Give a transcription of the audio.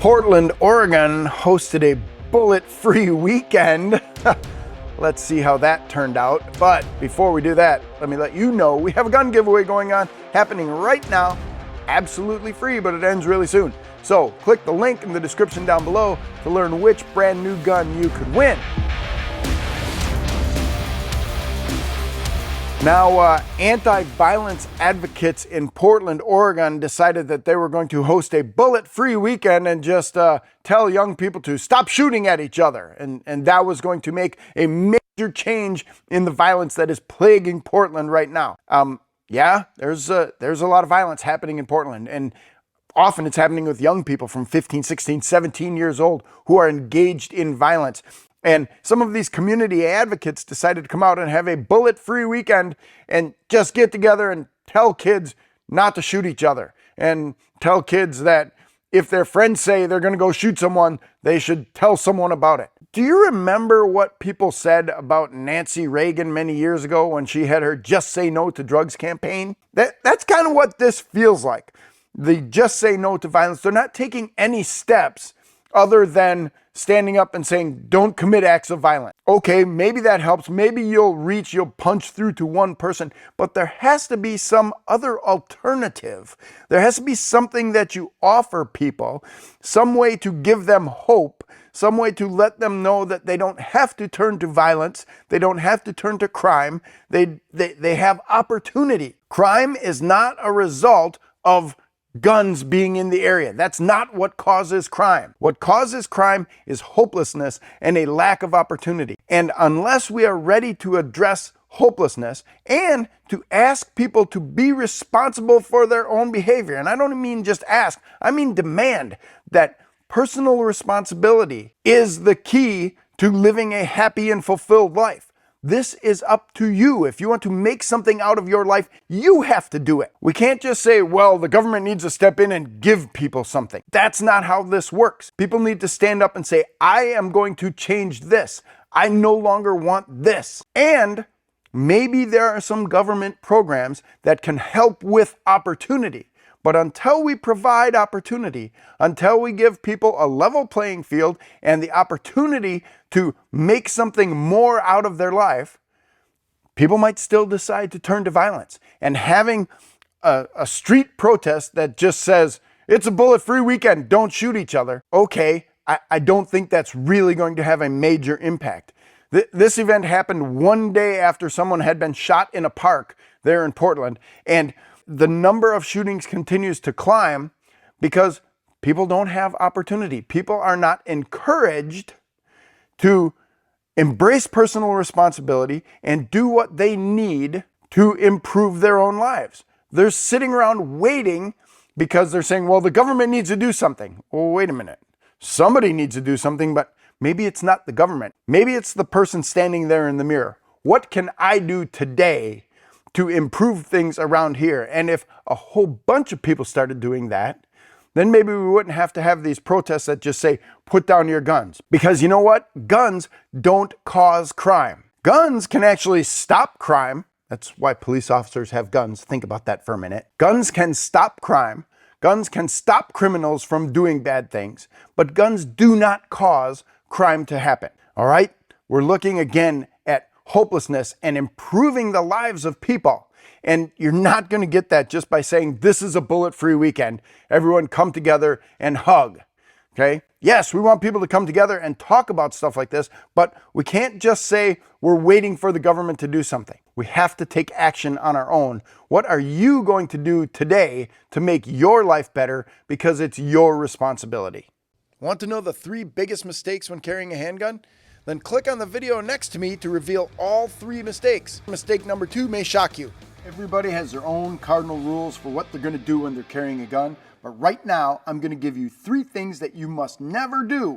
Portland, Oregon hosted a bullet-free weekend. Let's see how that turned out. But before we do that, let me let you know we have a gun giveaway going on, happening right now. Absolutely free, but it ends really soon. So click the link in the description down below to learn which brand new gun you could win. Now, anti-violence advocates in Portland, Oregon decided that they were going to host a bullet-free weekend and just tell young people to stop shooting at each other. And that was going to make a major change in the violence that is plaguing Portland right now. Yeah, there's a lot of violence happening in Portland, and often it's happening with young people from 15, 16, 17 years old who are engaged in violence. And some of these community advocates decided to come out and have a bullet-free weekend and just get together and tell kids not to shoot each other, and tell kids that if their friends say they're going to go shoot someone, they should tell someone about it. Do you remember what people said about Nancy Reagan many years ago when she had her Just Say No to Drugs campaign? That's kind of what this feels like. The Just Say No to Violence. They're not taking any steps other than standing up and saying, don't commit acts of violence. Okay, maybe that helps. Maybe you'll punch through to one person, but there has to be some other alternative. There has to be something that you offer people, some way to give them hope, some way to let them know that they don't have to turn to violence. They don't have to turn to crime. They have opportunity. Crime is not a result of guns being in the area. That's not what causes crime. What causes crime is hopelessness and a lack of opportunity. And unless we are ready to address hopelessness and to ask people to be responsible for their own behavior, and I don't mean just ask, I mean demand that personal responsibility is the key to living a happy and fulfilled life. This is up to you. If you want to make something out of your life, you have to do it. We can't just say, well, the government needs to step in and give people something. That's not how this works. People need to stand up and say, I am going to change this. I no longer want this. And maybe there are some government programs that can help with opportunity. But until we provide opportunity, until we give people a level playing field and the opportunity to make something more out of their life, people might still decide to turn to violence. And having a street protest that just says, it's a bullet-free weekend, don't shoot each other, okay, I don't think that's really going to have a major impact. This event happened one day after someone had been shot in a park there in Portland, and the number of shootings continues to climb because people don't have opportunity. People are not encouraged to embrace personal responsibility and do what they need to improve their own lives. They're sitting around waiting because they're saying, well, the government needs to do something. Well, wait a minute. Somebody needs to do something, but maybe it's not the government. Maybe it's the person standing there in the mirror. What can I do today to improve things around here? And if a whole bunch of people started doing that, then maybe we wouldn't have to have these protests that just say, put down your guns. Because you know what? Guns don't cause crime. Guns can actually stop crime. That's why police officers have guns. Think about that for a minute. Guns can stop crime. Guns can stop criminals from doing bad things. But guns do not cause crime to happen. All right? We're looking again at hopelessness and improving the lives of people. And you're not going to get that just by saying, this is a bullet-free weekend. Everyone come together and hug. Okay? Yes, we want people to come together and talk about stuff like this, but we can't just say we're waiting for the government to do something. We have to take action on our own. What are you going to do today to make your life better because it's your responsibility? Want to know the 3 biggest mistakes when carrying a handgun? Then click on the video next to me to reveal all 3 mistakes. Mistake number 2 may shock you. Everybody has their own cardinal rules for what they're going to do when they're carrying a gun. But right now, I'm going to give you 3 things that you must never do